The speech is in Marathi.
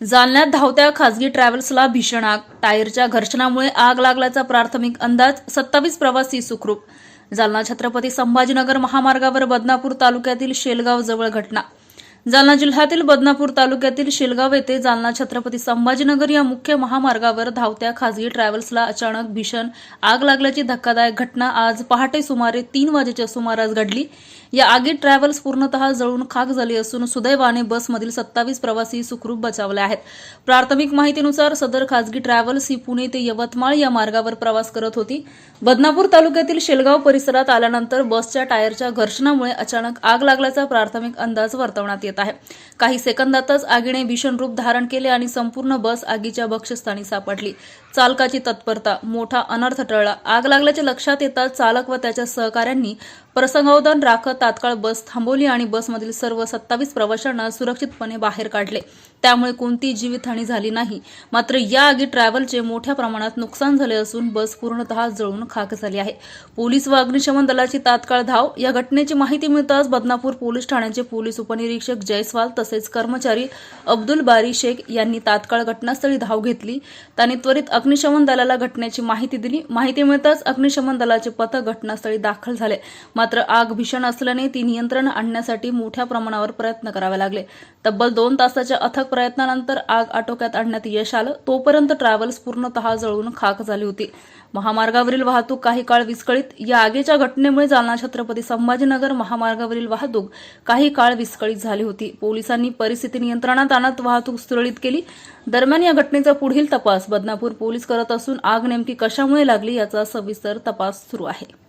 जालन्यात धावत्या खासगी ट्रॅव्हल्सला भीषण आग. टायरच्या घर्षणामुळे आग लागल्याचा प्राथमिक अंदाज. 27 प्रवासी सुखरूप. जालना छत्रपती संभाजीनगर महामार्गावर बदनापूर तालुक्यातील शेलगाव जवळ घटना. जालना जिल्ह्यातील बदनापूर तालुक्यातील शेलगाव येथे जालना छत्रपती संभाजीनगर या मुख्य महामार्गावर धावत्या खासगी ट्रॅव्हल्सला अचानक भीषण आग लागल्याची धक्कादायक घटना आज पहाटे सुमारे 3 वाजेच्या सुमारास घडली. या आगीत ट्रॅव्हल्स पूर्णतः जळून खाक झाली असून सुदैवाने बसमधील 27 प्रवासी सुखरूप बचावले आहेत. प्राथमिक माहितीनुसार सदर खासगी ट्रॅव्हल्स ही पुणे ते यवतमाळ या मार्गावर प्रवास करत होती. बदनापूर तालुक्यातील शेलगाव परिसरात आल्यानंतर बसच्या टायरच्या घर्षणामुळे अचानक आग लागल्याचा प्राथमिक अंदाज वर्तवण्यात येत आहे. काही सेकंदातच आगीने भीषण रूप धारण केले आणि संपूर्ण बस आगीच्या भक्ष्यस्थानी सापडली. चालकाची तत्परता, मोठा अनर्थ टळला. आग लागल्याचे लक्षात येताच चालक व त्याच्या सहकाऱ्यांनी प्रसंगावधान राखत तात्काळ बस थांबवली आणि बसमधील सर्व 27 प्रवाशांना सुरक्षितपणे बाहेर काढले. त्यामुळे कोणतीही जीवितहानी झाली नाही. मात्र या आगीत ट्रॅव्हलचे मोठ्या प्रमाणात नुकसान झाले असून बस पूर्णतः जळून खाक झाली आहे. पोलीस व अग्निशमन दलाची तात्काळ धाव. या घटनेची माहिती मिळताच बदनापूर पोलीस ठाण्याचे पोलीस उपनिरीक्षक जयस्वाल तसेच कर्मचारी अब्दुल बारी शेख यांनी तात्काळ घटनास्थळी धाव घेतली. त्यांनी त्वरित अग्निशमन दलाला घटनेची माहिती दिली. माहिती मिळताच अग्निशमन दलाचे पथक घटनास्थळी दाखल झाले. मात्र आग भीषण असल्याने ती नियंत्रण आणण्यासाठी मोठ्या प्रमाणावर प्रयत्न करावे लागले. तब्बल 2 तासाच्या अथक प्रयत्नानंतर आग आटोक्यात आणण्यात यश आलं. तोपर्यंत ट्रॅव्हल्स पूर्णतः जळून खाक झाली होती. महामार्गावरील वाहतूक काही काळ विस्कळीत. या आगीच्या घटनेमुळे जालना छत्रपती संभाजीनगर महामार्गावरील वाहतूक काही काळ विस्कळीत झाली होती. पोलिसांनी परिस्थिती नियंत्रणात आणत वाहतूक सुरळीत केली. दरम्यान या घटनेचा पुढील तपास बदनापूर पोलीस करत असून आग नेमकी कशामुळे लागली याचा सविस्तर तपास सुरू आहे.